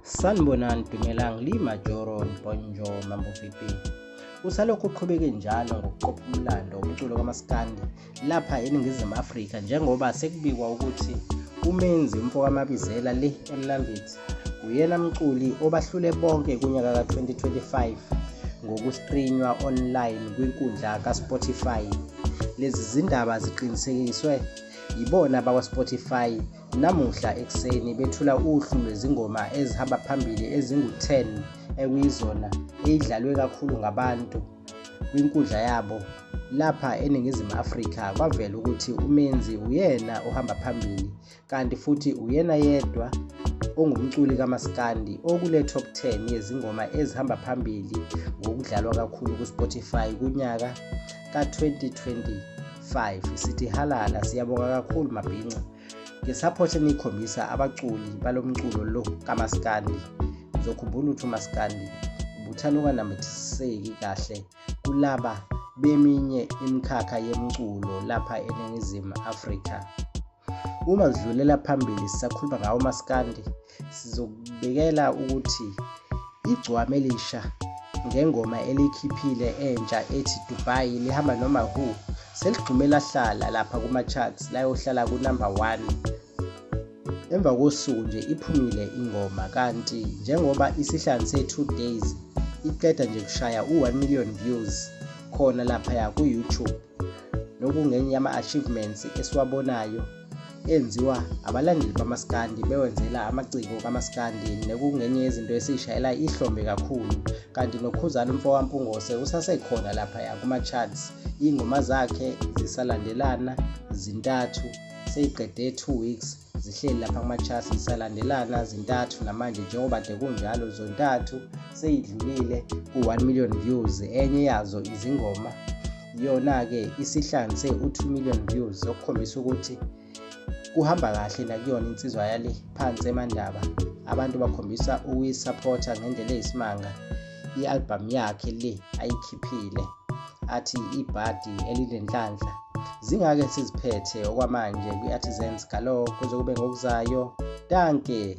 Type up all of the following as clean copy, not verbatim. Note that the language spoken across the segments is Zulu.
Sanibonani Dumelang Majoro Bonjo Mambo vipi. Usalokhu uqhubeke njalo ngokuqopha umlando umculo kaMaskandi lapha eNingizimu Afrika, njengoba sekubikwa ukuthi umenzi uMfokaMabizela le eMlambithi uyena mculi obahlule bonke kunyaka ka-2025 ngokustrinywa online kwinkundla kaSpotify. Lezi zindaba ziqinisekiswe yibona bakwaSpotify namuhla ekuseni bethula uhlu lwezingoma ezihamba phambili ezingu-10 ekuyizona eyidlalwe kakhulu ngabantu kwinkundla yabo lapha eNingizimu Afrika. Kwavela ukuthi umenzi uyena ohamba phambili, kanti futhi uyena yedwa ongumculi kaMaskandi okule top 10 yezingoma ezihamba phambili ngokudlalwa kakhulu kuSpotify kunyaka ka-2025. Sithi halala, siyabonga kakhulu mabhinca ngesupport enikhombisa abaculi balomculo lo kaMaskandi. Ngizokhumbula ukuthi uMaskandi ubuthanda ukunambithiseki kahle kulaba beminye imikhakha yemculo lapha eNingizimu Afrika. Uma sidlulela phambili sisakhuluma ngawo uMaskandi, sizokubekela ukuthi igcwame elisha ngengoma elikhiphile entsha ethi Dubai lihamba noma who seligxume lahlala lapha kuma-charts, layohlala ku-number 1 emva kosuku nje iphumile ingoma, kanti njengoba isihlanganise 2 days iqeda nje kushaya u-1 million views khona laphaya ku-YouTube. Nokungenye yama-achievements esiwabonayo enziwa abalandeli bamaskandi bewenzela amaciko kaMaskandi, nekungenye yezinto esishayela ihlombe kakhulu. Kanti noKhuzani Mfokampungose usasekhona laphaya kuma-charts, iy'ngoma zakhe zisalandelana zintathu, seyiqede 2 weeks zihleli lapha kuma-charts zisalandelana zintathu, namanje njengoba de kunjalo zontathu seyidlulile ku-1 million views. Enye yazo izingoma yona-ke isihlanganise u-2 million views, okukhombisa ukuthi kuhamba kahle nakuyona insizwa yale phansi emandaba. Abantu bakhombisa ukuyisapotha ngendlela eyisimanga i-album yakhe le ayikhiphile athi ibhadi elinenhlanhla. Zingake siziphethe okwamanje kwi-Artisans Galo, kuze kube ngokuzayo. Danke,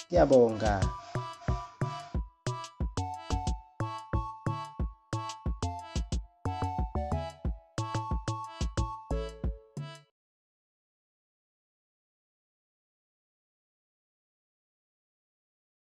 kuyabonga.